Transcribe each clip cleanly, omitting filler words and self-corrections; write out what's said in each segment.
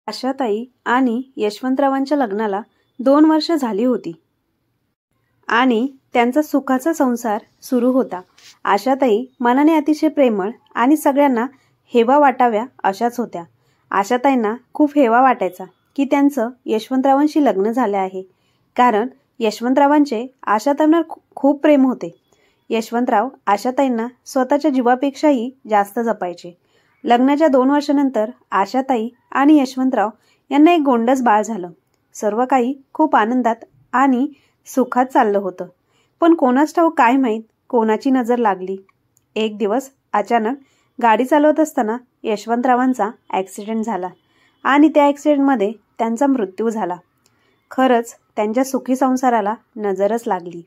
आशाताई आणि यशवंतरावांच्या लग्नाला 2 वर्ष झाली होती आणि त्यांचा सुखाचा संसार सुरू होता. आशाताई मनाने अतिशय प्रेमळ आणि सगळ्यांना हेवा वाटाव्या अशाच होत्या. आशाताईंना खूप हेवा वाटायचा की त्यांचं यशवंतरावांशी लग्न झाले आहे, कारण यशवंतरावांचे आशाताईंवर खूप प्रेम होते. यशवंतराव आशाताईंना स्वतःच्या जीवापेक्षाही जास्त जपायचे. लग्नाच्या 2 वर्षानंतर आशाताई आणि यशवंतराव यांना एक गोंडस बाळ झालं. सर्व काही खूप आनंदात आणि सुखात चाललं होतं. पण कोणास ठाऊक काय माहीत कोणाची नजर लागली. एक दिवस अचानक गाडी चालवत असताना यशवंतरावांचा ॲक्सिडेंट झाला आणि त्या ॲक्सिडेंटमध्ये त्यांचा मृत्यू झाला. खरंच त्यांच्या सुखी संसाराला नजरच लागली.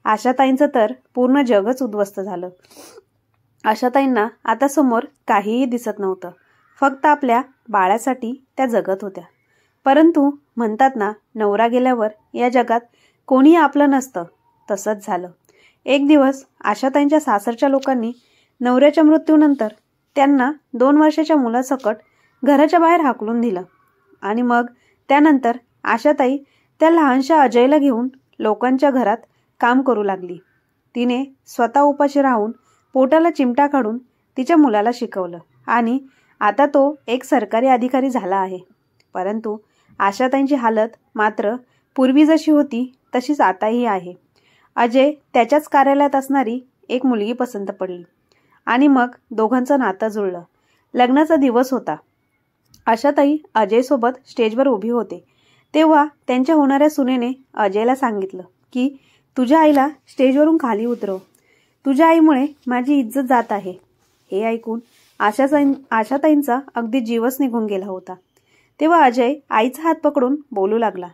आशाताईंचं तर पूर्ण जगच उद्ध्वस्त झालं. आशाताईंना आता समोर काहीही दिसत नव्हतं. फक्त आपल्या बाळासाठी त्या जगत होत्या. परंतु म्हणतात ना, नवरा गेल्यावर या जगात कोणीही आपलं नसतं, तसंच झालं. एक दिवस आशाताईंच्या सासरच्या लोकांनी नवऱ्याच्या मृत्यूनंतर त्यांना 2 वर्षाच्या मुलासकट घराच्या बाहेर हाकलून दिलं आणि मग त्यानंतर आशाताई त्या लहानशा अजयला घेऊन लोकांच्या घरात काम करू लागली. तिने स्वतः उपाशी राहून पोटाला चिमटा काढून तिच्या मुलाला शिकवलं आणि आता तो एक सरकारी अधिकारी झाला आहे. परंतु आशाताईंची हालत मात्र पूर्वी जशी होती तशीच आताही आहे. अजय त्याच्याच कार्यालयात असणारी एक मुलगी पसंत पडली आणि मग दोघांचं नातं जुळलं. लग्नाचा दिवस होता. आशाताई अजयसोबत स्टेजवर उभी होते. तेव्हा त्यांच्या होणाऱ्या सुनेने अजयला सांगितलं की तुझ्या आईला स्टेजवरून खाली उतरव. तुझ्या आईमुळे माझी इज्जत जात आहे. हे ऐकून आशाताईंचा अगदी जीवच निघून गेला होता. तेव्हा अजय आईचा हात पकडून बोलू लागला,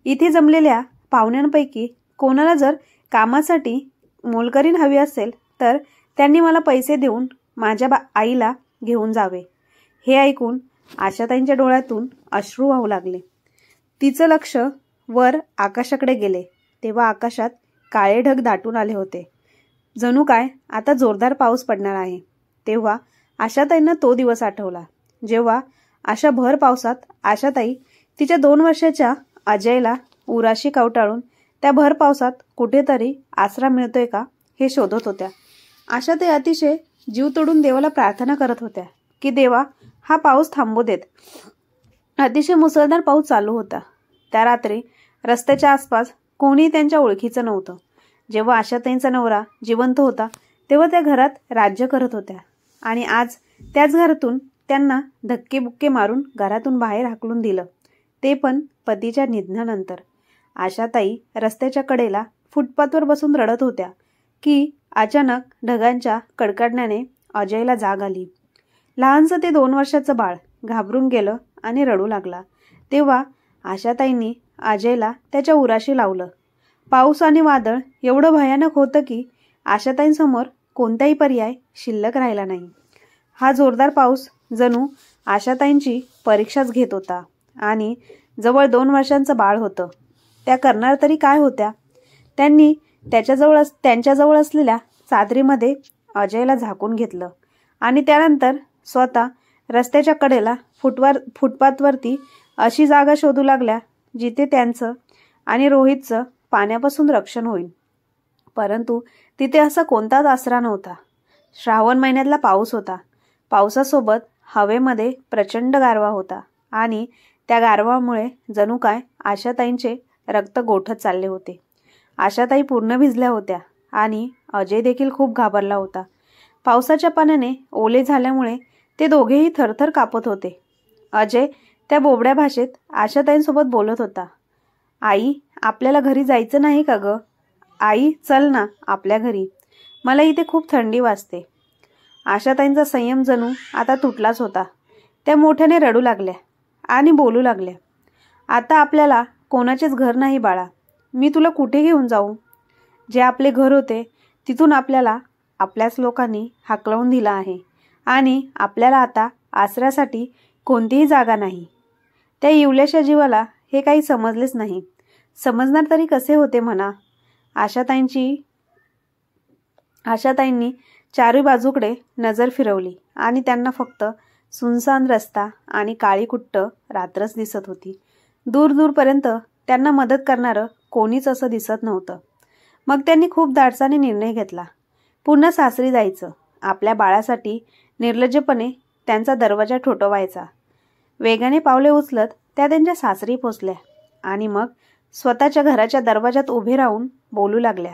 इथे जमलेल्या पाहुण्यांपैकी कोणाला जर कामासाठी मोलकरीण हवी असेल तर त्यांनी मला पैसे देऊन माझ्या आईला घेऊन जावे. हे ऐकून आशाताईंच्या डोळ्यातून अश्रू वाहू लागले. तिचं लक्ष वर आकाशाकडे गेले. तेव्हा आकाशात काळे ढग दाटून आले होते. जणू काय आता जोरदार पाऊस पडणार आहे. तेव्हा आशाताईंना तो दिवस आठवला जेव्हा अशा भर पावसात आशाताई तिच्या 2 वर्षाच्या अजयला उराशी कवटाळून त्या भर पावसात कुठेतरी आसरा मिळतोय का हे शोधत होत्या. आशाताई अतिशय जीव तोडून देवाला प्रार्थना करत होत्या की देवा, हा पाऊस थांबू देत. अतिशय मुसळधार पाऊस चालू होता. त्या रात्री रस्त्याच्या आसपास कोणीही त्यांच्या ओळखीचं नव्हतं. जेव्हा आशाताईंचा नवरा जिवंत होता तेव्हा त्या घरात राज्य करत होत्या आणि आज त्याच घरातून त्यांना धक्केबुक्के मारून घरातून बाहेर हाकलून दिलं, ते पण पतीच्या निधनानंतर. आशाताई रस्त्याच्या कडेला फुटपाथवर बसून रडत होत्या की अचानक ढगांच्या कडकडण्याने अजयला जाग आली. लहानसं ते 2 वर्षाचं बाळ घाबरून गेलं आणि रडू लागला. तेव्हा आशाताईंनी अजयला त्याच्या उराशी लावलं. पाऊस आणि वादळ एवढं भयानक होतं की आशाताईंसमोर कोणताही पर्याय शिल्लक राहिला नाही. हा जोरदार पाऊस जणू आशाताईंची परीक्षाच घेत होता आणि जवळ 2 वर्षांचं बाळ होतं. त्या करणार तरी काय होत्या? त्यांनी त्यांच्याजवळ असलेल्या चादरीमध्ये अजयला झाकून घेतलं आणि त्यानंतर स्वतः रस्त्याच्या कडेला फुटपाथवरती अशी जागा शोधू लागल्या जिथे त्यांचं आणि रोहितचं पाण्यापासून रक्षण होईल. परंतु तिथे असा कोणताच आसरा नव्हता. श्रावण महिन्यातला पाऊस होता. पावसासोबत हवेमध्ये प्रचंड गारवा होता आणि त्या गारवामुळे जणू काय आशाताईंचे रक्त गोठत चालले होते. आशाताई पूर्ण भिजल्या होत्या आणि अजय देखील खूप घाबरला होता. पावसाच्या पाण्याने ओले झाल्यामुळे ते दोघेही थरथर कापत होते. अजय त्या बोबड्या भाषेत आशाताईंसोबत बोलत होता. आई, आपल्याला घरी जायचं नाही का गं? आई, चल ना आपल्या घरी. मला इथे खूप थंडी वाजते. आशाताईंचा संयम जणू आता तुटलाच होता. त्या मोठ्याने रडू लागल्या आणि बोलू लागल्या, आता आपल्याला कोणाचेच घर नाही बाळा. मी तुला कुठे घेऊन जाऊ? जे आपले घर होते तिथून आपल्याला आपल्याच लोकांनी हाकलवून दिलं आहे आणि आपल्याला आता आसऱ्यासाठी कोणतीही जागा नाही. त्या इवल्याशा जीवाला हे काही समजलेच नाही. समजणार तरी कसे होते म्हणा. आशाताईंनी चारी बाजूकडे नजर फिरवली आणि त्यांना फक्त सुनसान रस्ता आणि काळीकुट्ट रात्रच दिसत होती. दूर दूरपर्यंत त्यांना मदत करणारं कोणीच असं दिसत नव्हतं. मग त्यांनी खूप धाडसाने निर्णय घेतला. पुन्हा सासरी जायचं. आपल्या बाळासाठी निर्लज्जपणे त्यांचा दरवाजा ठोठवायचा. वेगाने पावले उचलत त्या त्यांच्या सासरी पोचल्या आणि मग स्वतःच्या घराच्या दरवाजात उभे राहून बोलू लागल्या,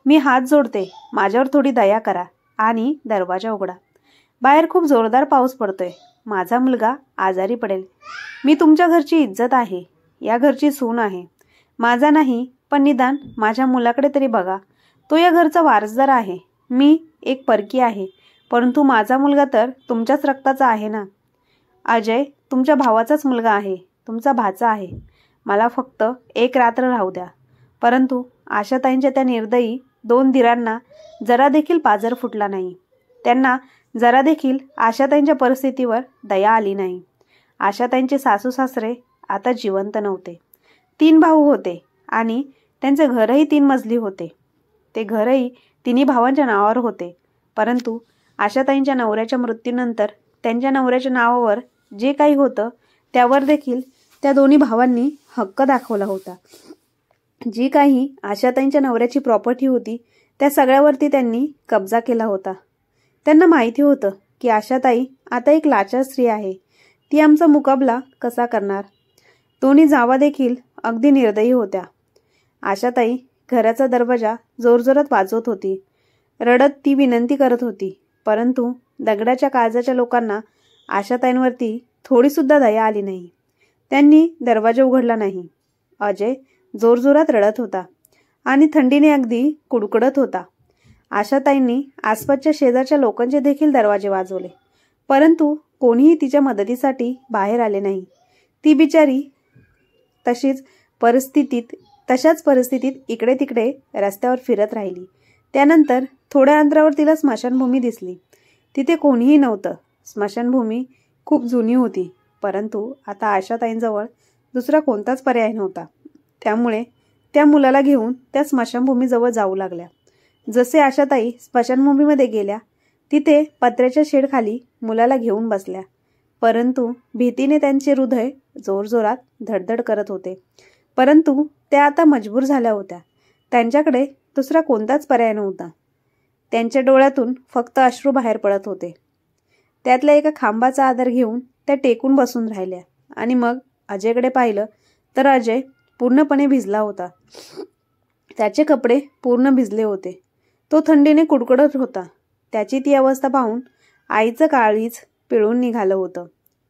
मी हात जोडते, माझ्यावर थोडी दया करा आणि दरवाजा उघडा. बाहेर खूप जोरदार पाऊस पडतोय. माझा मुलगा आजारी पडेल. मी तुमच्या घरची इज्जत आहे, या घरची सून आहे. माझा नाही, पण निदान माझ्या मुलाकडे तरी बघा. तो या घरचा वारसदार आहे. मी एक परकी आहे, परंतु माझा मुलगा तर तुमच्याच रक्ताचा आहे ना. अजय तुमच्या भावाचाच मुलगा आहे, तुमचा भाचा आहे. मला फक्त एक रात्र राहू द्या. परंतु आशाताईंच्या त्या निर्दयी 2 दिरांना जरा देखील पाजर फुटला नाही. त्यांना जरा देखील आशाताईंच्या परिस्थितीवर दया आली नाही. आशाताईंचे सासू सासरे आता जिवंत नव्हते. 3 भाऊ होते आणि त्यांचे घरही 3 मजली होते. ते घरही तिन्ही भावांच्या नावावर होते. परंतु आशाताईंच्या नवऱ्याच्या मृत्यूनंतर त्यांच्या नवऱ्याच्या नावावर जे काही होतं त्यावर देखील त्या दोन्ही भावांनी हक्क दाखवला होता. जी काही आशाताईंच्या नवऱ्याची प्रॉपर्टी होती त्या सगळ्यावरती त्यांनी कब्जा केला होता. त्यांना माहिती होतं की आशाताई आता एक लाचार स्त्री आहे. ती आमचा मुकाबला कसा करणार. दोन्ही जावा देखील अगदी निर्दयी होत्या. आशाताई घराचा दरवाजा जोरजोरात वाजवत होती. रडत ती विनंती करत होती. परंतु दगडाच्या काळजाच्या लोकांना आशाताईंवरती थोडीसुद्धा दया आली नाही. त्यांनी दरवाजा उघडला नाही. अजय जोरजोरात रडत होता आणि थंडीने अगदी कुडकुडत होता. आशाताईंनी आसपासच्या शेजारच्या लोकांचे देखील दरवाजे वाजवले, परंतु कोणीही तिच्या मदतीसाठी बाहेर आले नाही. ती बिचारी तशाच परिस्थितीत इकडे तिकडे रस्त्यावर फिरत राहिली. त्यानंतर थोड्या अंतरावर तिला स्मशानभूमी दिसली. तिथे कोणीही नव्हतं. स्मशानभूमी खूप जुनी होती, परंतु आता आशाताईंजवळ दुसरा कोणताच पर्याय नव्हता. त्यामुळे त्या मुलाला घेऊन त्या स्मशानभूमीजवळ जाऊ लागल्या. जसे आशाताई स्मशानभूमीमध्ये गेल्या, तिथे पत्र्याच्या शेडखाली मुलाला घेऊन बसल्या. परंतु भीतीने त्यांचे हृदय जोरजोरात धडधड करत होते. परंतु त्या आता मजबूर झाल्या होत्या. त्यांच्याकडे दुसरा कोणताच पर्याय नव्हता. त्यांच्या डोळ्यातून फक्त अश्रू बाहेर पडत होते. त्यातल्या एका खांबाचा आधार घेऊन त्या टेकून बसून राहिल्या आणि मग अजयकडे पाहिलं तर अजय पूर्णपणे भिजला होता. त्याचे कपडे पूर्ण भिजले होते. तो थंडीने कुडकुडत होता. त्याची ती अवस्था पाहून आईचं काळीज पिळून निघालं होतं.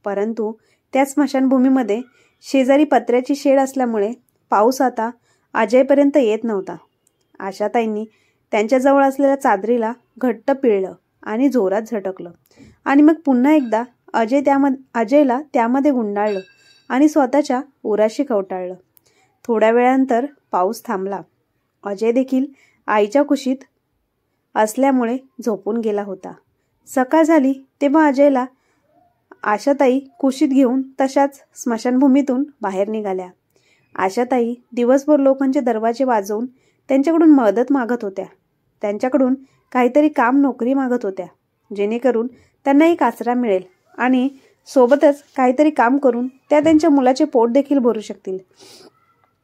परंतु त्या स्मशानभूमीमध्ये शेजारी पत्र्याची शेड असल्यामुळे पाऊस आता अजयपर्यंत येत नव्हता. आशाताईंनी त्यांच्याजवळ असलेल्या चादरीला घट्ट पिळलं आणि जोरात झटकलं आणि मग पुन्हा एकदा अजयला त्यामध्ये गुंडाळलं आणि स्वतःच्या उराशी कवटाळलं. थोड्या वेळानंतर पाऊस थांबला. अजय देखील आईच्या कुशीत असल्यामुळे झोपून गेला होता. सकाळ झाली तेव्हा अजयला आशाताई कुशीत घेऊन तशाच स्मशानभूमीतून बाहेर निघाल्या. आशाताई दिवसभर लोकांचे दरवाजे वाजवून त्यांच्याकडून मदत मागत होत्या. त्यांच्याकडून काहीतरी काम नोकरी मागत होत्या, जेणेकरून त्यांना एक आसरा मिळेल आणि सोबतच काहीतरी काम करून त्या त्यांच्या मुलाचे पोट देखील भरू शकतील.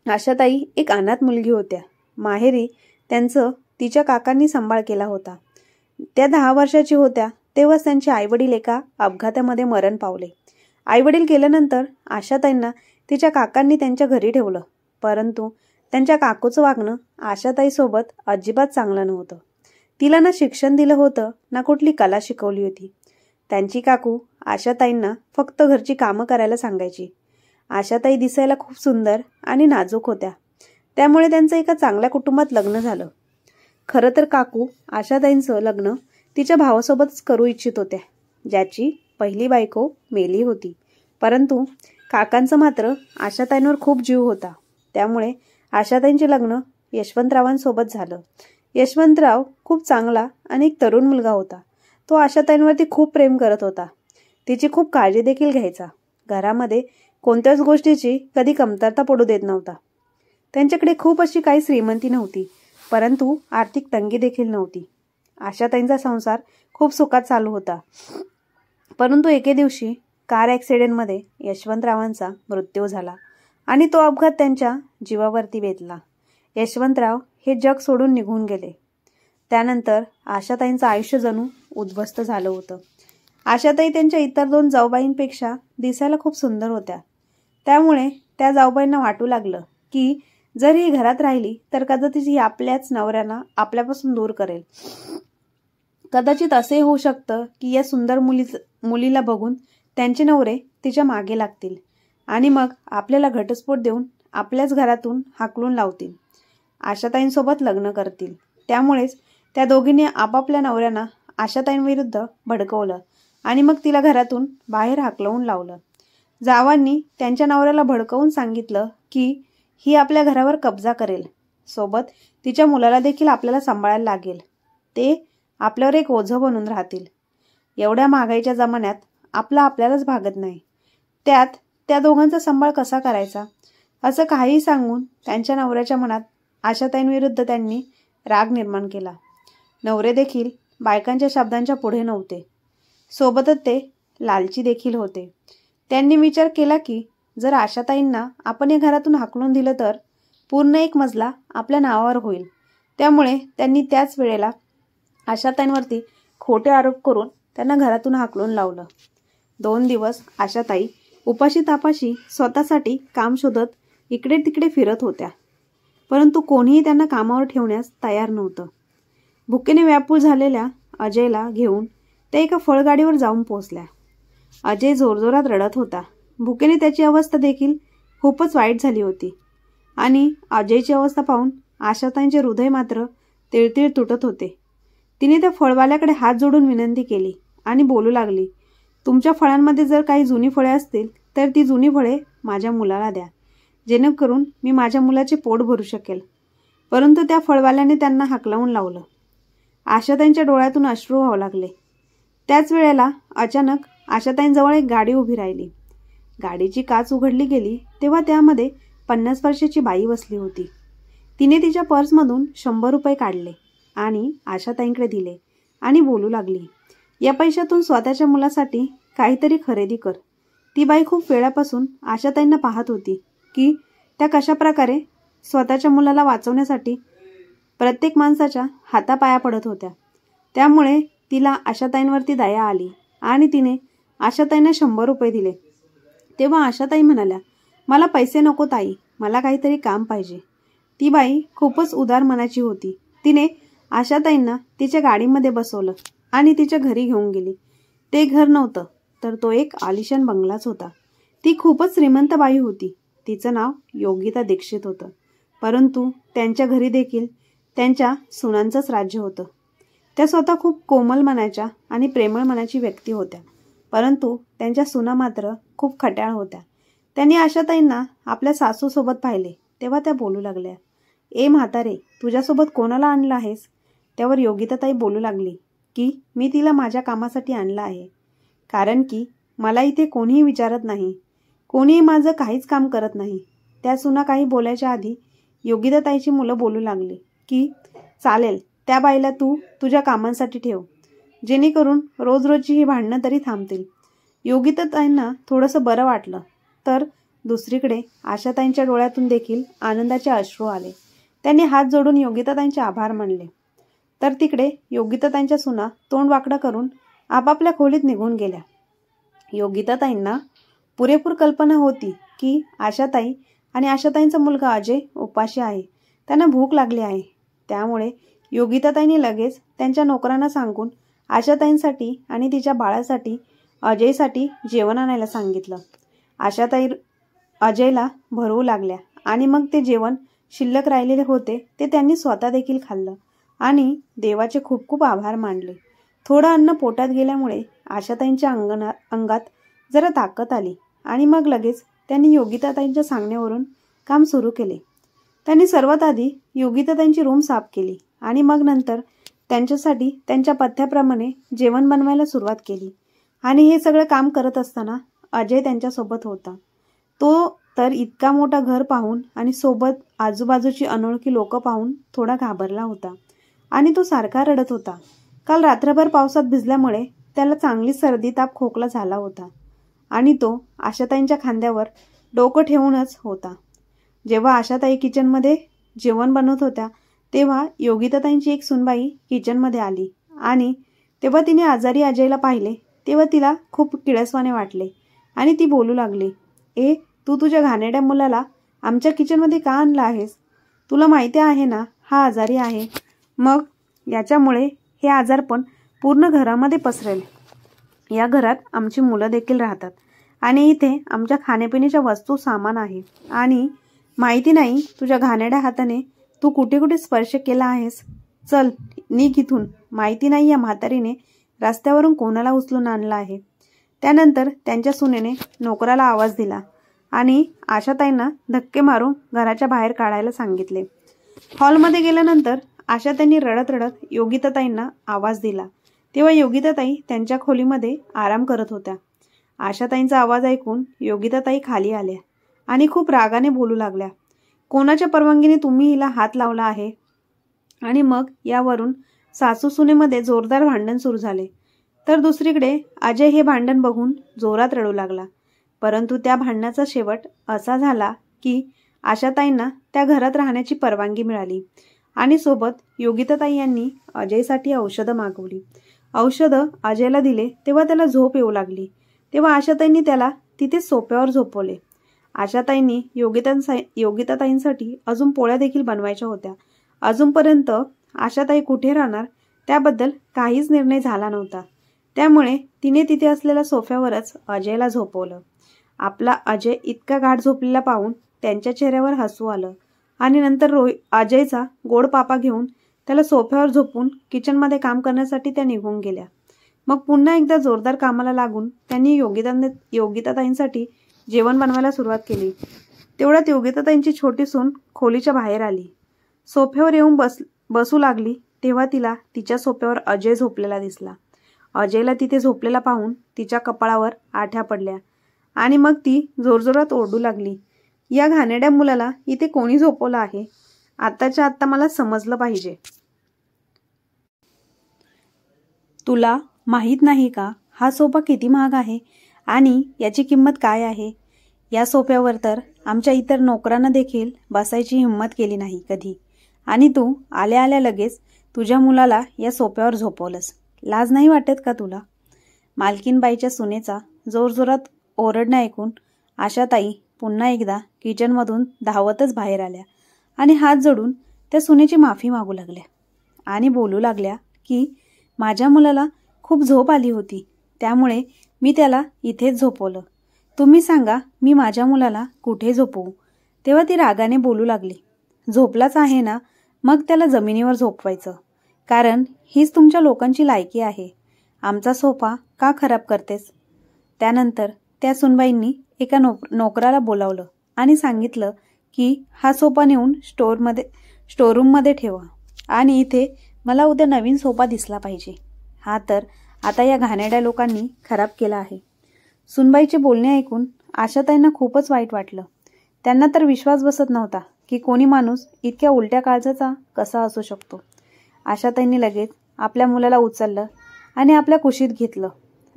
आशाताई एक अनाथ मुलगी होत्या. माहेरी त्यांचं तिच्या काकांनी सांभाळ केला होता. त्या 10 वर्षाची होत्या तेव्हाच त्यांचे आईवडील एका अपघातामध्ये मरण पावले. आईवडील गेल्यानंतर आशाताईंना तिच्या काकांनी त्यांच्या घरी ठेवलं. परंतु त्यांच्या काकूचं वागणं आशाताईसोबत अजिबात चांगलं नव्हतं. तिला ना शिक्षण दिलं होतं ना कुठली कला शिकवली होती. त्यांची काकू आशाताईंना फक्त घरची कामं करायला सांगायची. आशाताई दिसायला खूप सुंदर आणि नाजूक होत्या, त्यामुळे त्यांचं एका चांगल्या कुटुंबात लग्न झालं. खरं तर काकू आशाताईंचं लग्न तिच्या भावासोबतच करू इच्छित होत्या, ज्याची पहिली बायको मेली होती. परंतु काकांचं मात्र आशाताईंवर खूप जीव होता. त्यामुळे आशाताईंचे लग्न यशवंतरावांसोबत झालं. यशवंतराव खूप चांगला आणि एक तरुण मुलगा होता. तो आशाताईंवरती खूप प्रेम करत होता. तिची खूप काळजी देखील घ्यायचा. घरामध्ये कोणत्याच गोष्टीची कधी कमतरता पडू देत नव्हता. त्यांच्याकडे खूप अशी काही श्रीमंती नव्हती, परंतु आर्थिक तंगी देखील नव्हती. आशाताईंचा संसार खूप सुखात चालू होता. परंतु एके दिवशी कार ॲक्सिडेंटमध्ये यशवंतरावांचा मृत्यू झाला आणि तो अपघात त्यांच्या जीवावरती बेतला. यशवंतराव हे जग सोडून निघून गेले. त्यानंतर आशाताईंचं आयुष्य जणू उद्ध्वस्त झालं होतं. आशाताई त्यांच्या इतर 2 जाऊबाईंपेक्षा दिसायला खूप सुंदर होत्या. त्यामुळे त्या जाऊबाईंना वाटू लागलं की जर ही घरात राहिली तर कदाचित ही आपल्याच नवऱ्यांना आपल्यापासून दूर करेल. कदाचित असे होऊ शकतं की या सुंदर मुलीला बघून त्यांचे नवरे तिच्या मागे लागतील आणि मग आपल्याला घटस्फोट देऊन आपल्याच घरातून हाकलून लावतील. आशाताईंसोबत लग्न करतील. त्यामुळेच त्या दोघींनी आपापल्या नवऱ्यांना आशाताईंविरुद्ध भडकवलं आणि मग तिला घरातून बाहेर हाकलवून लावलं. जावांनी त्यांच्या नवऱ्याला भडकवून सांगितलं की ही आपल्या घरावर कब्जा करेल, सोबत तिच्या मुलाला देखील आपल्याला सांभाळायला लागेल. ते आपल्यावर एक ओझं बनून राहतील. एवढ्या महागाईच्या जमान्यात आपल्यालाच भागत नाही. त्यात त्या दोघांचा सांभाळ कसा करायचा, असं काहीही सांगून त्यांच्या नवऱ्याच्या मनात आशाताईंविरुद्ध त्यांनी राग निर्माण केला. नवरे देखील बायकांच्या शब्दांच्या पुढे नव्हते. सोबतच ते लालची देखील होते. त्यांनी विचार केला की जर आशाताईंना आपण या घरातून हाकलून दिलं तर पूर्ण एक मजला आपल्या नावावर होईल. त्यामुळे त्यांनी त्याच वेळेला आशाताईंवरती खोटे आरोप करून त्यांना घरातून हाकलून लावलं. 2 दिवस आशाताई उपाशी तापाशी स्वतःसाठी काम शोधत इकडे तिकडे फिरत होत्या. परंतु कोणीही त्यांना कामावर ठेवण्यास तयार नव्हतं. भुकेने व्यापूळ झालेल्या अजयला घेऊन त्या एका फळगाडीवर जाऊन पोहोचल्या. अजय जोरजोरात रडत होता. भुकेने त्याची अवस्था देखील खूपच वाईट झाली होती आणि अजयची अवस्था पाहून आशाताईंचे हृदय मात्र तिळतिळ तुटत होते. तिने त्या फळवाल्याकडे हात जोडून विनंती केली आणि बोलू लागली, तुमच्या फळांमध्ये जर काही जुनी फळे असतील तर ती जुनी फळे माझ्या मुलाला द्या, जेणेकरून मी माझ्या मुलाचे पोट भरू शकेल. परंतु त्या फळवाल्याने त्यांना हाकलावून लावलं. आशाताईंच्या डोळ्यातून अश्रू व्हावू लागले. त्याच वेळेला अचानक आशाताईंजवळ एक गाडी उभी राहिली. गाडीची काच उघडली गेली तेव्हा त्यामध्ये 50 वर्षाची बाई बसली होती. तिने तिच्या पर्समधून 100 रुपये काढले आणि आशाताईंकडे दिले आणि बोलू लागली, या पैशातून स्वतःच्या मुलासाठी काहीतरी खरेदी कर. ती बाई खूप वेळापासून आशाताईंना पाहत होती की त्या कशा प्रकारे स्वतःच्या मुलाला वाचवण्यासाठी प्रत्येक माणसाच्या हातापाया पडत होत्या. त्यामुळे तिला आशाताईंवरती दया आली आणि तिने आशाताईंना 100 रुपये दिले. तेव्हा आशाताई म्हणाल्या, मला पैसे नको ताई, मला काहीतरी काम पाहिजे. ती बाई खूपच उदार मनाची होती. तिने आशाताईंना तिच्या गाडीमध्ये बसवलं आणि तिच्या घरी घेऊन गेली. ते घर नव्हतं तर तो एक आलिशान बंगलाच होता. ती खूपच श्रीमंत बाई होती. तिचं नाव योगिता दीक्षित होतं. परंतु त्यांच्या घरी देखील त्यांच्या सुनांचंच राज्य होतं. त्या स्वतः खूप कोमल मनाच्या आणि प्रेमळ मनाची व्यक्ती होत्या. परंतु त्यांच्या सुना मात्र खूप खट्याळ होत्या. त्यांनी आशाताईंना आपल्या सासूसोबत पाहिले तेव्हा त्या बोलू लागल्या, ए म्हातारे, तुझ्यासोबत कोणाला आणलं आहेस? त्यावर योगिताताई बोलू लागली की मी तिला माझ्या कामासाठी आणलं आहे. कारण की मला इथे कोणीही विचारत नाही, कोणीही माझं काहीच काम करत नाही. त्या सुना काही बोलायच्या आधी योगिताताईची मुलं बोलू लागली की चालेल, त्या बाईला तू तुझ्या कामांसाठी ठेव, जेणेकरून रोज रोजची ही भांडणं तरी थांबतील. योगिताताईंना थोडंसं बरं वाटलं. तर दुसरीकडे आशाताईंच्या डोळ्यातून देखील आनंदाचे अश्रू आले. त्यांनी हात जोडून योगिताताईंचे आभार मानले. तर तिकडे योगिताताईंच्या सुना तोंड वाकडं करून आपापल्या खोलीत निघून गेल्या. योगिताताईंना पुरेपूर कल्पना होती की आशाताई आणि आशाताईंचा मुलगा अजय उपाशी आहे, त्यांना भूक लागली आहे. त्यामुळे योगिताताईंनी लगेच त्यांच्या नोकरांना सांगून आशाताईंसाठी आणि तिच्या बाळासाठी अजयसाठी जेवण आणायला सांगितलं. आशाताई अजयला भरवू लागल्या आणि मग ते जेवण शिल्लक राहिलेले होते ते त्यांनी स्वतः देखील खाल्लं आणि देवाचे खूप खूप आभार मानले. थोडं अन्न पोटात गेल्यामुळे आशाताईंच्या अंगात जरा ताकद आली आणि मग लगेच त्यांनी योगिताताईंच्या सांगण्यावरून काम सुरू केले. त्यांनी सर्वात आधी योगिताताईंची रूम साफ केली आणि मग नंतर त्यांच्यासाठी त्यांच्या पथ्याप्रमाणे जेवण बनवायला सुरुवात केली. आणि हे सगळं काम करत असताना अजय त्यांच्यासोबत होता. तो तर इतका मोठा घर पाहून आणि सोबत आजूबाजूची अनोळखी लोक पाहून थोडा घाबरला होता आणि तो सारखा रडत होता. काल रात्रभर पावसात भिजल्यामुळे त्याला चांगली सर्दी ताप खोकला झाला होता आणि तो आशाताईंच्या खांद्यावर डोकं ठेवूनच होता. जेव्हा आशाताई किचनमध्ये जेवण बनवत होत्या तेव्हा योगिताताईंची एक सुनबाई किचनमध्ये आली आणि तेव्हा तिने आजारी अजयला पाहिले तेव्हा तिला खूप किळसवाणे वाटले आणि ती बोलू लागली, तू तुझ्या घाणेरड्या मुलाला आमच्या किचनमध्ये का आणलं आहेस? तुला माहिती आहे ना हा आजारी आहे. मग याच्यामुळे हे आजारपण पूर्ण घरामध्ये पसरेल. या घरात आमची मुलं देखील राहतात आणि इथे आमच्या खाण्यापिण्याच्या वस्तू सामान आहे आणि माहिती नाही तुझ्या घाणेरड्या हाताने तू कुठे कुठे स्पर्श केला आहेस. चल निघ इथून. माहिती नाही या म्हातारीने रस्त्यावरून कोणाला उचलून आणलं आहे. त्यानंतर त्यांच्या सुनेने नोकराला आवाज दिला आणि आशाताईंना धक्के मारून घराच्या बाहेर काढायला सांगितले. हॉलमध्ये गेल्यानंतर आशाताईंनी रडत रडत योगिताताईंना आवाज दिला तेव्हा योगिताताई त्यांच्या खोलीमध्ये आराम करत होत्या. आशाताईंचा आवाज ऐकून योगिताताई खाली आल्या आणि खूप रागाने बोलू लागल्या, कोणाच्या परवानगीने तुम्ही हिला हात लावला आहे? आणि मग यावरून सासू सुनेमध्ये जोरदार भांडण सुरू झाले. तर दुसरीकडे अजय हे भांडण बघून जोरात रडू लागला. परंतु त्या भांडणाचा शेवट असा झाला की आशाताईंना त्या घरात राहण्याची परवानगी मिळाली आणि सोबत योगिताताई यांनी अजयसाठी औषधं मागवली. औषधं अजयला दिले तेव्हा त्याला झोप येऊ लागली. तेव्हा आशाताईंनी त्याला तिथे सोफ्यावर झोपवले. आशाताईंनी योगिताताईंसाठी अजून पोळ्या देखील बनवायच्या होत्या. अजूनपर्यंत आशाताई कुठे राहणार त्याबद्दल काहीच निर्णय झाला नव्हता. त्यामुळे तिने तिथे असलेल्या सोफ्यावरच अजयला झोपवलं. आपला अजय इतका गाढ झोपलेला पाहून त्यांच्या चेहऱ्यावर हसू आलं आणि नंतर अजयचा गोड पापा घेऊन त्याला सोफ्यावर झोपून किचनमध्ये काम करण्यासाठी त्या निघून गेल्या. मग पुन्हा एकदा जोरदार कामाला लागून त्यांनी योगिताताईंसाठी जेवण बनवायला सुरुवात केली. तेवढ्यात योगिताताईंची छोटी सून खोलीच्या बाहेर आली. सोफ्यावर येऊन बसू लागली तेव्हा तिला तिच्या सोफ्यावर अजय झोपलेला दिसला. अजयला तिथे झोपलेला पाहून तिच्या कपाळावर आठ्या पडल्या आणि मग ती जोरजोरात ओरडू लागली, या घाणेरड्या मुलाला इथे कोणी झोपवलं आहे? आत्ताच्या आत्ता मला समजलं पाहिजे. तुला माहीत नाही का हा सोफा किती महाग आहे आणि याची किंमत काय आहे? या सोफ्यावर तर आमच्या इतर नोकरांना देखील बसायची हिंमत केली नाही कधी आणि तू आल्या आल्या लगेच तुझ्या मुलाला या सोफ्यावर झोपवलंस. लाज नाही वाटत का तुला? मालकीनबाईच्या सुनेचा जोरजोरात ओरडणं ऐकून आशाताई पुन्हा एकदा किचनमधून धावतच बाहेर आल्या आणि हात जोडून त्या सुनेची माफी मागू लागल्या आणि बोलू लागल्या की माझ्या मुलाला खूप झोप आली होती त्यामुळे मी त्याला इथेच झोपवलं. तुम्ही सांगा मी माझ्या मुलाला कुठे झोपवू? तेव्हा ती रागाने बोलू लागली, झोपलाच आहे ना मग त्याला जमिनीवर झोपवायचं, कारण हीच तुमच्या लोकांची लायकी आहे. आमचा सोफा का खराब करतेस? त्यानंतर त्या सुनबाईंनी एका नोकराला बोलावलं आणि सांगितलं की हा सोफा नेऊन स्टोरूममध्ये ठेवा आणि इथे मला उद्या नवीन सोफा दिसला पाहिजे. हा तर आता या घाणेरड्या लोकांनी खराब केला आहे. सुनबाईचे बोलणे ऐकून आशाताईंना खूपच वाईट वाटलं. त्यांना तर विश्वास बसत नव्हता की कोणी माणूस इतक्या उलट्या काळजाचा कसा असू शकतो. आशाताईंनी लगेच आपल्या मुलाला उचललं आणि आपल्या कुशीत घेतलं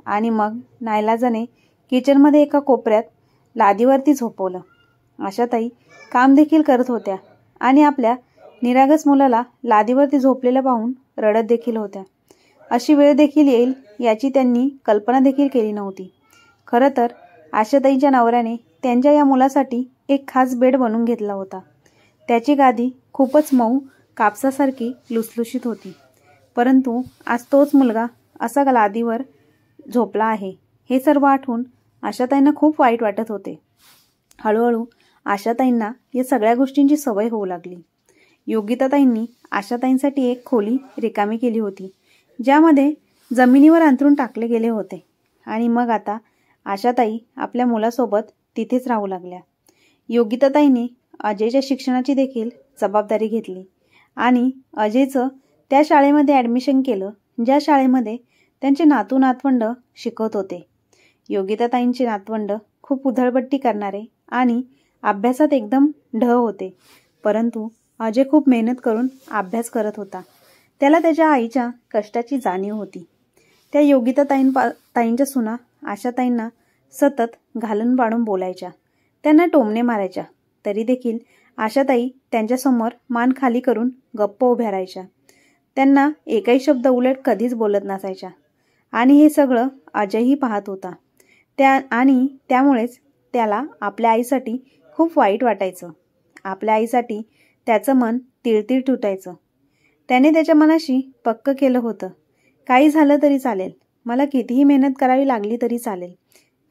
आणि मग नाईलाजाने किचनमध्ये एका कोपऱ्यात लादीवरती झोपवलं. आशाताई काम देखील करत होत्या आणि आपल्या निरागस मुलाला लादीवरती झोपलेलं पाहून रडत देखील होत्या. अशी वेळ देखील येईल याची त्यांनी कल्पना देखील केली नव्हती. खरं तर आशाताईंच्या नवऱ्याने त्यांच्या या मुलासाठी एक खास बेड बनवून घेतला होता. त्याची गादी खूपच मऊ कापसासारखी लुसलुशीत होती. परंतु आज तोच मुलगा असा लादीवर झोपला आहे हे सर्व आठवून आशाताईंना खूप वाईट वाटत होते. हळूहळू आशाताईंना या सगळ्या गोष्टींची सवय होऊ लागली. योगिताताईंनी आशाताईंसाठी एक खोली रिकामी केली होती ज्यामध्ये जमिनीवर अंथरूण टाकले गेले होते आणि मग आता आशाताई आपल्या मुलासोबत तिथेच राहू लागल्या. योगिताताईंनी अजयच्या शिक्षणाची देखील जबाबदारी घेतली आणि अजयचं त्या शाळेमध्ये ॲडमिशन केलं ज्या शाळेमध्ये त्यांचे नातू नातवंड शिकत होते. योगिताताईंचे नातवंड खूप उधळपट्टी करणारे आणि अभ्यासात एकदम ढ होते. परंतु अजय खूप मेहनत करून अभ्यास करत होता. त्याला त्याच्या आईच्या कष्टाची जाणीव होती. त्या योगिता ताईंच्या सुना आशाताईंना सतत घालून पाडून बोलायच्या, त्यांना टोमणे मारायच्या. तरी देखील आशाताई त्यांच्यासमोर मान खाली करून गप्प उभ्या राहायच्या. त्यांना एकही शब्द उलट कधीच बोलत नसायच्या. आणि हे सगळं अजयही पाहत होता. आणि त्यामुळेच त्याला आपल्या आईसाठी खूप वाईट वाटायचं. आपल्या आईसाठी त्याचं मन तिळतिळ तुटायचं. त्याने त्याच्या मनाशी पक्क केलं होतं, काही झालं तरी चालेल, मला कितीही मेहनत करावी लागली तरी चालेल,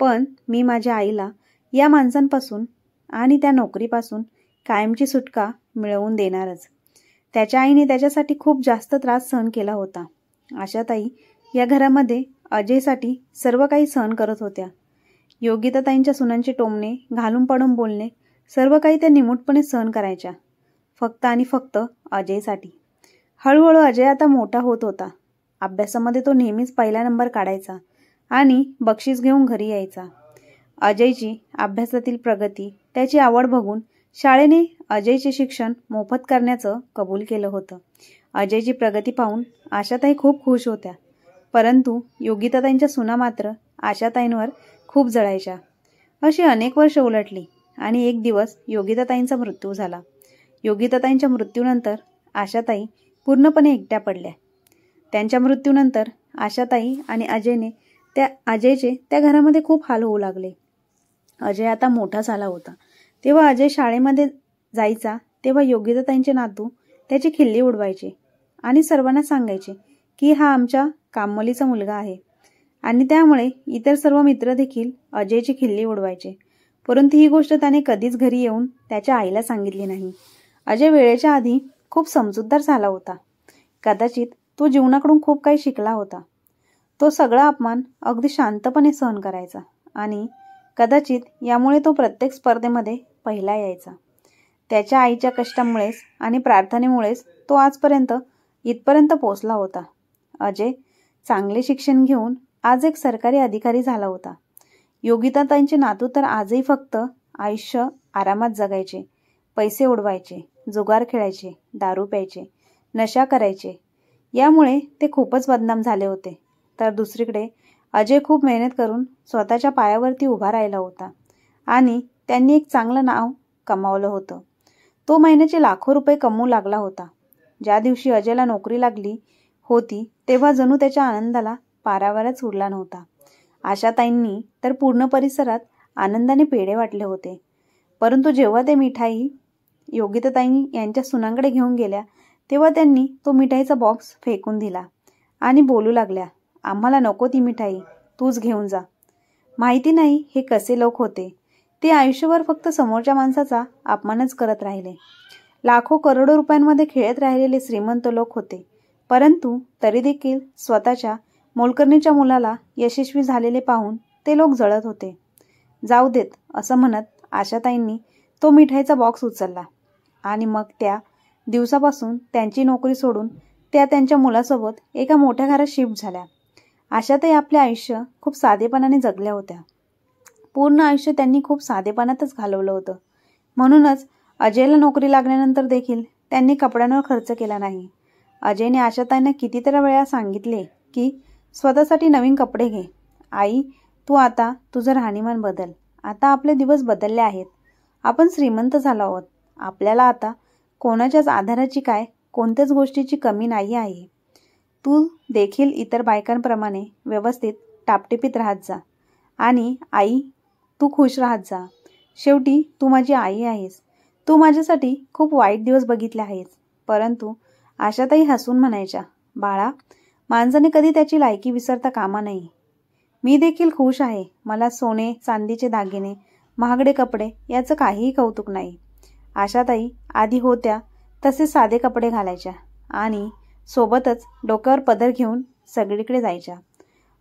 पण मी माझ्या आईला या माणसांपासून आणि त्या नोकरीपासून कायमची सुटका मिळवून देणारच. त्याच्या आईने त्याच्यासाठी खूप जास्त त्रास सहन केला होता. आशाताई या घरामध्ये अजयसाठी सर्व काही सहन करत होत्या. योगिताताईंच्या सुनांचे टोमणे, घालून पाडून बोलणे, सर्व काही त्या निमूटपणे सहन करायच्या, फक्त आणि फक्त अजयसाठी. हळूहळू अजय आता मोठा होत होता. अभ्यासामध्ये तो नेहमीच पहिला नंबर काढायचा आणि बक्षीस घेऊन घरी यायचा. अजयची अभ्यासातील प्रगती, त्याची आवड बघून शाळेने अजयचे शिक्षण मोफत करण्याचं कबूल केलं होतं. अजयची प्रगती पाहून आशाताई खूप खुश होत्या. परंतु योगिताताईंच्या सुना मात्र आशाताईंवर खूप जळायच्या. अशी अनेक वर्ष उलटली आणि एक दिवस योगिताताईंचा मृत्यू झाला. योगिताताईंच्या मृत्यूनंतर आशाताई पूर्णपणे एकट्या पडल्या. त्यांच्या मृत्यूनंतर आशाताई आणि अजयचे त्या घरामध्ये खूप हाल होऊ लागले. अजय आता मोठा झाला होता. तेव्हा अजय शाळेमध्ये जायचा तेव्हा योगिताताईंचे नातू त्याची खिल्ली उडवायचे आणि सर्वांना सांगायचे की हा आमच्या कामवालीचा मुलगा आहे. आणि त्यामुळे इतर सर्व मित्र देखील अजयची खिल्ली उडवायचे. परंतु ही गोष्ट त्याने कधीच घरी येऊन त्याच्या आईला सांगितली नाही. अजय वेळेच्या आधी खूप समजूतदार झाला होता. कदाचित तो जीवनाकडून खूप काही शिकला होता. तो सगळा अपमान अगदी शांतपणे सहन करायचा आणि कदाचित यामुळे तो प्रत्येक स्पर्धेमध्ये पहिला यायचा. त्याच्या आईच्या कष्टामुळेच आणि प्रार्थनेमुळेच तो आजपर्यंत इथपर्यंत पोहोचला होता. अजय चांगले शिक्षण घेऊन आज एक सरकारी अधिकारी झाला होता. योगिताताईंचे नातू तर आजही फक्त आयुष्य आरामात जगायचे, पैसे उडवायचे, जुगार खेळायचे, दारू प्यायचे, नशा करायचे. यामुळे ते खूपच बदनाम झाले होते. तर दुसरीकडे अजय खूप मेहनत करून स्वतःच्या पायावरती उभा राहिला होता आणि त्यांनी एक चांगलं नाव कमावलं होतं. तो महिन्याचे लाखो रुपये कमवू लागला होता. ज्या दिवशी अजयला नोकरी लागली होती तेव्हा जणू त्याच्या आनंदाला पारावारच उरला नव्हता. आशाताईंनी तर पूर्ण परिसरात आनंदाने पेढे वाटले होते. परंतु जेव्हा ते मिठाई योगिताताई यांच्या सुनांकडे घेऊन गेल्या तेव्हा त्यांनी तो मिठाईचा बॉक्स फेकून दिला आणि बोलू लागल्या, आम्हाला नको ती मिठाई, तूच घेऊन जा. माहिती नाही हे कसे लोक होते. ते आयुष्यभर फक्त समोरच्या माणसाचा अपमानच करत राहिले. लाखो करोडो रुपयांमध्ये खेळत राहिलेले श्रीमंत लोक होते. परंतु तरी देखील स्वतःच्या मोलकरणीच्या मुलाला यशस्वी झालेले पाहून ते लोक जळत होते. जाऊ देत असं म्हणत आशाताईंनी तो मिठाईचा बॉक्स उचलला आणि मग त्या दिवसापासून त्यांची नोकरी सोडून त्या त्यांच्या मुलासोबत एका मोठ्या घरात शिफ्ट झाल्या. आशाताई आपले आयुष्य खूप साधेपणाने जगल्या होत्या. पूर्ण आयुष्य त्यांनी खूप साधेपणातच घालवलं होतं. म्हणूनच अजयला नोकरी लागल्यानंतर देखील त्यांनी कपड्यांवर खर्च केला नाही. अजयने आशाताईंना कितीतरी वेळा सांगितले की स्वतःसाठी नवीन कपडे घे. आई, तू आता तुझं राहणीमान बदल. आता आपले दिवस बदलले आहेत. आपण श्रीमंत झालो आहोत. आपल्याला आता कोणाच्याच आधाराची काय, कोणत्याच गोष्टीची कमी नाही आहे. तू देखील इतर बायकांप्रमाणे व्यवस्थित टापटिपीत राहत जा. आणि आई, तू खुश राहत जा. शेवटी तू माझी आई आहेस. तू माझ्यासाठी खूप वाईट दिवस बघितले आहेस. परंतु आशाताई हसून म्हणायच्या, बाळा, माणसाने कधी त्याची लायकी विसरता कामा नये. मी देखील खुश आहे. मला सोने चांदीचे दागिने, महागडे कपडे याचं काहीही कौतुक नाही. आशाताई आधी होत्या तसे साधे कपडे घालायच्या आणि सोबतच डोक्यावर पदर घेऊन सगळीकडे जायच्या.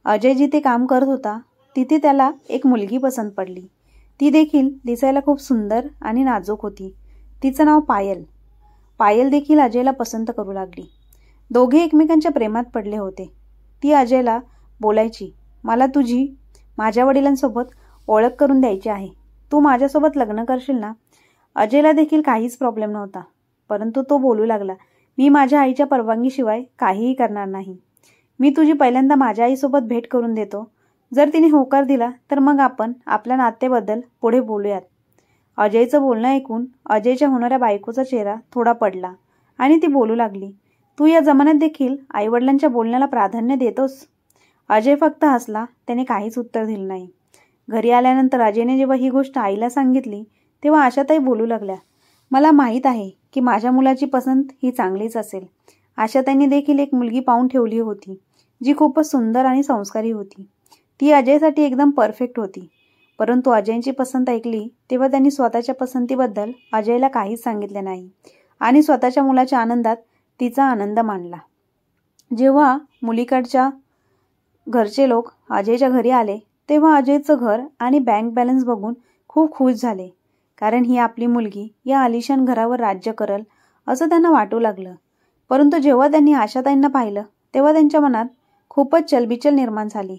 अजय जिथे काम करत होता तिथे त्याला एक मुलगी पसंत पडली. ती देखील दिसायला खूप सुंदर आणि नाजूक होती. तिचं नाव पायल. पायल देखील अजयला पसंत करू लागली. दोघे एकमेकांच्या प्रेमात पडले होते. ती अजयला बोलायची, मला तुझी माझ्या वडिलांसोबत ओळख करून द्यायची आहे. तू माझ्यासोबत लग्न करशील ना? अजयला देखील काहीच प्रॉब्लेम नव्हता. परंतु तो बोलू लागला, मी माझ्या आईच्या परवानगीशिवाय काहीही करणार नाही. मी तुझी पहिल्यांदा माझ्या आईसोबत भेट करून देतो. जर तिने होकार दिला तर मग आपण आपल्या नात्याबद्दल पुढे बोलूयात. अजयचं बोलणं ऐकून अजयच्या होणाऱ्या बायकोचा चेहरा थोडा पडला आणि ती बोलू लागली, तू या जमान्यात देखील आईवडिलांच्या बोलण्याला प्राधान्य देतोस? अजय फक्त हसला. त्याने काहीच उत्तर दिलं नाही. घरी आल्यानंतर अजयने जेव्हा ही गोष्ट आईला सांगितली तेव्हा आशाताई बोलू लागल्या, मला माहीत आहे की माझ्या मुलाची पसंत ही चांगलीच असेल. आशाताईंनी देखील एक मुलगी पाहून ठेवली होती जी खूपच सुंदर आणि संस्कारी होती. ती अजयसाठी एकदम परफेक्ट होती. परंतु अजयची पसंत ऐकली तेव्हा त्यांनी स्वतःच्या पसंतीबद्दल अजयला काहीच सांगितले नाही आणि स्वतःच्या मुलाच्या आनंदात तिचा आनंद मानला. जेव्हा मुलीकडच्या घरचे लोक अजयच्या घरी आले तेव्हा अजयचं घर आणि बँक बॅलन्स बघून खूप खुश झाले, कारण ही आपली मुलगी या आलिशान घरावर राज्य करल असं त्यांना वाटू लागलं. परंतु जेव्हा त्यांनी आशाताईंना पाहिलं तेव्हा त्यांच्या मनात खूपच चलबिचल निर्माण झाली,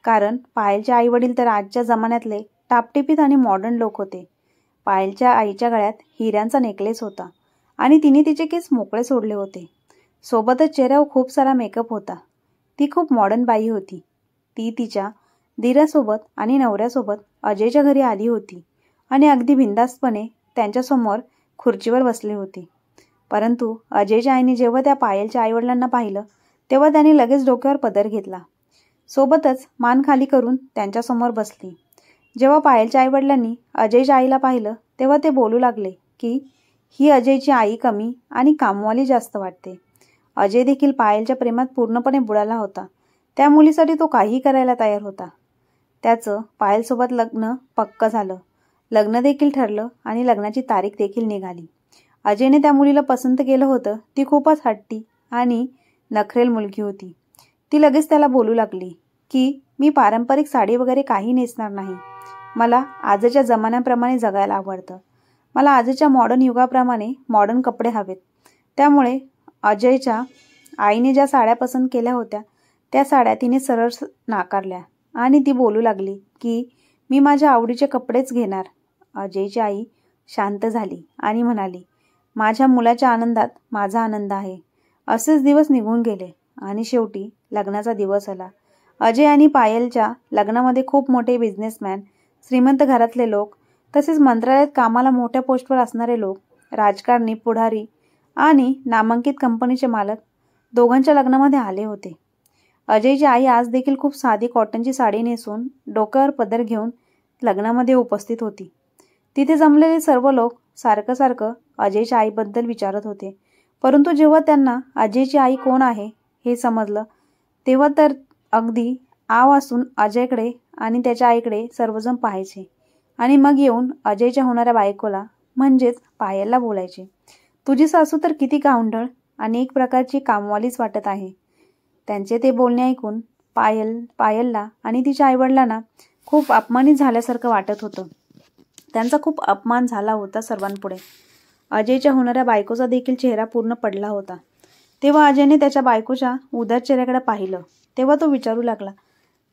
कारण पायलचे आईवडील तर आजच्या जमान्यातले टापटिपीत आणि मॉडर्न लोक होते. पायलच्या आईच्या गळ्यात हिऱ्यांचा नेकलेस होता आणि तिने तिचे केस मोकळे सोडले होते. सोबतच चेहऱ्यावर खूप सारा मेकअप होता. ती खूप मॉडर्न बाई होती. ती तिच्या दिरासोबत आणि नवऱ्यासोबत अजयच्या घरी आली होती आणि अगदी बिनधास्तपणे त्यांच्यासमोर खुर्चीवर बसली होती. परंतु अजयच्या आईने जेव्हा त्या पायलच्या आईवडिलांना पाहिलं तेव्हा त्यांनी लगेच डोक्यावर पदर घेतला. सोबतच मान खाली करून त्यांच्यासमोर बसली. जेव्हा पायलच्या आईवडिलांनी अजयच्या आईला पाहिलं तेव्हा ते बोलू लागले की ही अजयची आई कमी आणि कामवाली जास्त वाटते. अजय देखील पायलच्या प्रेमात पूर्णपणे बुडाला होता. त्या मुलीसाठी तो काहीही करायला तयार होता. त्याचं पायलसोबत लग्न पक्क झालं. लग्न देखील ठरलं आणि लग्नाची तारीख देखील निघाली. अजयने त्या मुलीला पसंत केलं होतं. ती खूपच हट्टी आणि नखरेल मुलगी होती. ती लगेच त्याला बोलू लागली की मी पारंपरिक साडी वगैरे काही नेसणार नाही. मला आजच्या जमान्याप्रमाणे जगायला आवडतं. मला आजच्या मॉडर्न युगाप्रमाणे मॉडर्न कपडे हवेत. त्यामुळे अजयच्या आईने ज्या साड्या पसंत केल्या होत्या त्या साड्या तिने सरळ नाकारल्या आणि ती बोलू लागली की मी माझ्या आवडीचे कपडेच घेणार. अजयची आई शांत झाली आणि म्हणाली, माझ्या मुलाच्या आनंदात माझा आनंद आहे. असेच दिवस निघून गेले आणि शेवटी लग्नाचा दिवस आला. अजय आणि पायलच्या लग्नामध्ये खूप मोठे बिझनेसमॅन, श्रीमंत घरातले लोक, तसेच मंत्रालयात कामाला मोठ्या पोस्टवर असणारे लोक, राजकारणी, पुढारी आणि नामांकित कंपनीचे मालक दोघांच्या लग्नामध्ये आले होते. अजयची आई आज देखील खूप साधी कॉटनची साडी नेसून डोक्यावर पदर घेऊन लग्नामध्ये उपस्थित होती. तिथे जमलेले सर्व लोक सारखं सारखं अजयच्या आईबद्दल विचारत होते. परंतु जेव्हा त्यांना अजयची आई कोण आहे हे समजलं तेव्हा तर अगदी आव असून अजयकडे आणि त्याच्या आईकडे सर्वजण पाहायचे आणि मग येऊन अजयच्या होणाऱ्या बायकोला म्हणजेच पायलला बोलायचे, तुझी सासू तर किती गावंढळ आणि एक प्रकारची कामवालीच वाटत आहे. त्यांचे ते बोलणे ऐकून पायलला आणि तिच्या आईवडिलांना खूप अपमानित झाल्यासारखं वाटत होतं. त्यांचा खूप अपमान झाला होता सर्वांपुढे. अजयच्या होणाऱ्या बायकोचा देखील चेहरा पूर्ण पडला होता. तेव्हा अजयने त्याच्या बायकोच्या उदास चेहऱ्याकडे पाहिलं तेव्हा तो विचारू लागला,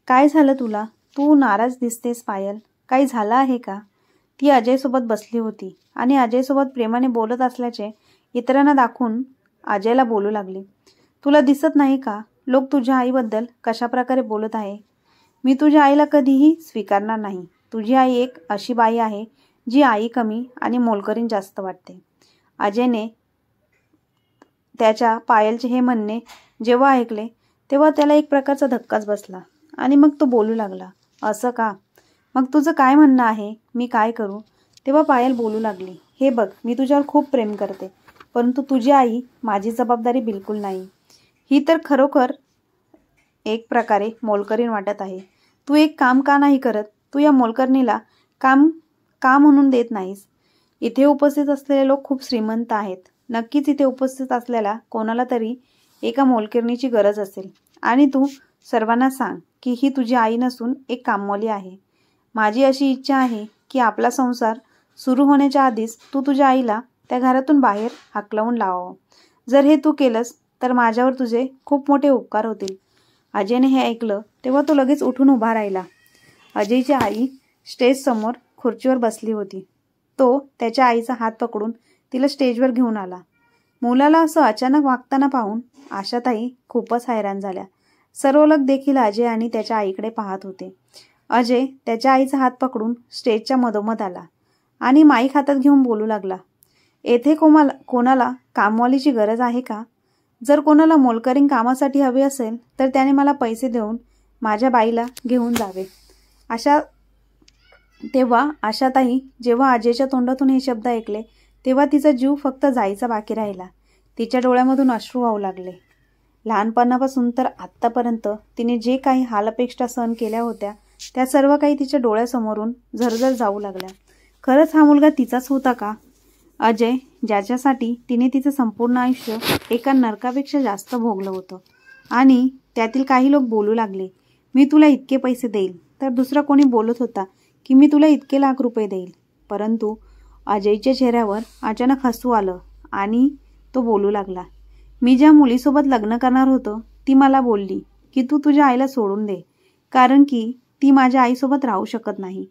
काय झालं तुला? तू नाराज दिसतेस पायल. काही झालं आहे का? ती अजयसोबत बसली होती आणि अजयसोबत प्रेमाने बोलत असल्याचे इतरांना दाखवून अजयला बोलू लागली, तुला दिसत नाही का लोक तुझ्या आईबद्दल कशा प्रकारे बोलत आहे? मी तुझ्या आईला कधीही स्वीकारणार नाही. तुझी आई एक अशी बाई आहे जी आई कमी आणि मोलकरीण जास्त वाटते. अजयने त्याच्या पायलचे हे म्हणणे जेव्हा ऐकले तेव्हा त्याला एक प्रकारचा धक्काच बसला आणि मग तो बोलू लागला, असं का? मग तुझं काय म्हणणं आहे? मी काय करू? तेव्हा पायल बोलू लागली, हे बघ, मी तुझ्यावर खूप प्रेम करते, परंतु तुझी आई माझी जबाबदारी बिलकुल नाही. ही तर खरोखर एक प्रकारे मोलकरीण वाटत आहे. तू एक काम का नाही करत? तू या मोलकरणीला काम का म्हणून देत नाहीस? इथे उपस्थित असलेले लोक खूप श्रीमंत आहेत. नक्कीच इथे उपस्थित असलेला कोणाला तरी एका मोलकरणीची गरज असेल आणि तू सर्वांना सांग की ही तुझी आई नसून एक कामवाली आहे. माझी अशी इच्छा आहे की आपला संसार सुरू होण्याच्या आधीच तू तुझ्या आईला त्या घरातून बाहेर हाकलवून लावावं. जर हे तू केलंस तर माझ्यावर तुझे खूप मोठे उपकार होतील. अजयने हे ऐकलं तेव्हा तो लगेच उठून उभा राहिला. अजयची आई स्टेज समोर खुर्चीवर बसली होती. तो त्याच्या आईचा हात पकडून तिला स्टेजवर घेऊन आला. मुलाला असं अचानक वागताना पाहून आशाताई खूपच हैराण झाल्या. सर्व लोक देखील अजय आणि त्याच्या आईकडे पाहत होते. अजय त्याच्या आईचा हात पकडून स्टेजच्या मधोमध आला आणि माईक हातात घेऊन बोलू लागला. येथे कोणाला कामवालीची गरज आहे का? जर कोणाला मोलकरीण कामासाठी हवे असेल तर त्याने मला पैसे देऊन माझ्या बाईला घेऊन जावे. तेव्हा आशाताई जेव्हा अजयच्या तोंडातून हे शब्द ऐकले तेव्हा तिचा जीव फक्त जायचा बाकी राहिला. तिच्या डोळ्यामधून अश्रू वाहू लागले. लहानपणापासून तर आत्तापर्यंत तिने जे काही हालअपेष्टा सहन केल्या होत्या त्या सर्व काही तिच्या डोळ्यासमोरून झरझर जाऊ लागल्या. खरंच हा मुलगा तिचाच होता का? अजय, ज्याच्यासाठी तिने तिचं संपूर्ण आयुष्य एका नरकापेक्षा जास्त भोगलं होतं. आणि त्यातील काही लोक बोलू लागले, मी तुला इतके पैसे देईल. तर दुसरा कोणी बोलत होता की मी तुला इतके लाख रुपये देईल. परंतु अजयच्या चेहऱ्यावर अचानक हसू आलं आणि तो बोलू लागला, मी ज्या मुलीसोबत लग्न करणार होतो ती मला बोलली की तू तुझ्या आईला सोडून दे, कारण की ती माझ्या आईसोबत राहू शकत नाही.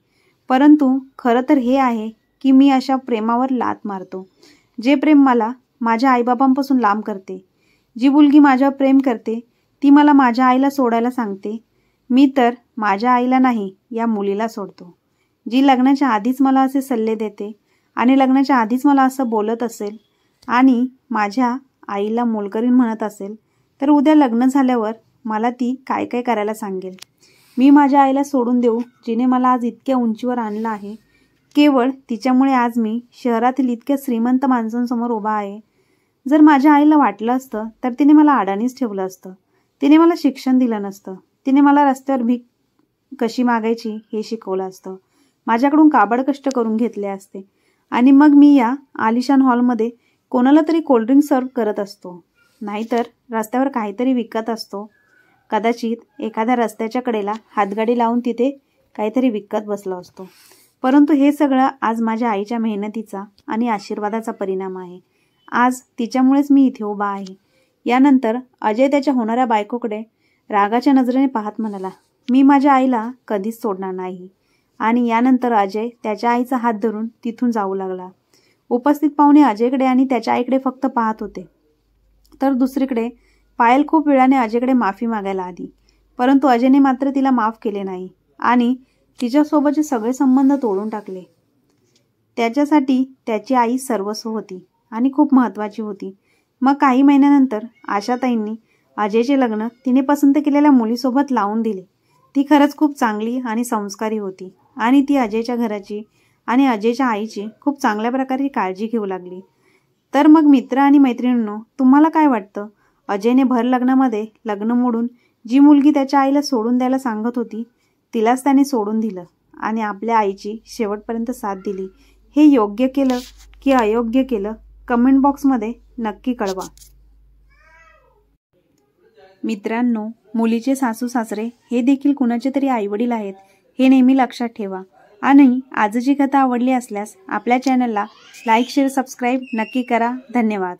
परंतु खरं तर हे आहे की मी अशा प्रेमावर लाथ मारतो, जे प्रेम मला माझ्या आईबाबांपासून लांब करते. जी मुलगी माझ्यावर प्रेम करते ती मला माझ्या आईला सोडायला सांगते. मी तर माझ्या आईला नाही, या मुलीला सोडतो. जी लग्नाच्या आधीच मला असे सल्ले देते आणि लग्नाच्या आधीच मला असं बोलत असेल आणि माझ्या आईला मोलकरीण म्हणत असेल, तर उद्या लग्न झाल्यावर मला ती काय काय करायला सांगेल. मी माझ्या आईला सोडून देऊ, जिने मला आज इतक्या उंचीवर आणलं आहे. केवळ तिच्यामुळे आज मी शहरातील इतक्या श्रीमंत माणसांसमोर उभा आहे. जर माझ्या आईला वाटलं असतं तर तिने मला अडाणीच ठेवलं असतं. तिने मला शिक्षण दिलं नसतं. तिने मला रस्त्यावर भीक कशी मागायची हे शिकवलं असतं. माझ्याकडून काबड कष्ट करून घेतले असते आणि मग मी या आलिशान हॉलमध्ये कोणाला तरी कोल्ड्रिंक सर्व करत असतो, नाहीतर रस्त्यावर काहीतरी विकत असतो. कदाचित एखाद्या रस्त्याच्या कडेला हातगाडी लावून तिथे काहीतरी विकत बसलो असतो. परंतु हे सगळं आज माझ्या आईच्या मेहनतीचा आणि आशीर्वादाचा परिणाम आहे. आज तिच्यामुळेच मी इथे उभा आहे. यानंतर अजय त्याच्या होणाऱ्या बायकोकडे रागाच्या नजरेने पाहत म्हणाला, मी माझ्या आईला कधीच सोडणार नाही. आणि यानंतर अजय त्याच्या आईचा हात धरून तिथून जाऊ लागला. उपस्थित पाहुणे अजयकडे आणि त्याच्या आईकडे फक्त पाहत होते. तर दुसरीकडे पायल खूप वेळाने अजयकडे माफी मागायला आली, परंतु अजयने मात्र तिला माफ केले नाही आणि तिच्यासोबतचे सगळे संबंध तोडून टाकले. त्याच्यासाठी त्याची आई सर्वस्व होती आणि खूप महत्त्वाची होती. मग काही महिन्यानंतर आशाताईंनी अजयचे लग्न तिने पसंत केलेल्या मुलीसोबत लावून दिले. ती खरंच खूप चांगली आणि संस्कारी होती आणि ती अजयच्या घराची आणि अजयच्या आईची खूप चांगल्या प्रकारे काळजी घेऊ लागली. तर मग मित्र आणि मैत्रिणींनो, तुम्हाला काय वाटतं? अजयने भर लग्नामध्ये लग्न मोडून जी मुलगी त्याच्या आईला सोडून द्यायला सांगत होती तिलाच त्याने सोडून दिलं आणि आपल्या आईची शेवटपर्यंत साथ दिली. हे योग्य केलं की अयोग्य केलं? कमेंट बॉक्समध्ये नक्की कळवा. मित्रांनो, मुलीचे सासू सासरे हे देखील कुणाचे तरी आईवडील आहेत हे नेहमी लक्षात ठेवा. आणि आजची कथा आवडली असल्यास आपल्या चॅनलला लाईक, शेअर, सबस्क्राईब नक्की करा. धन्यवाद.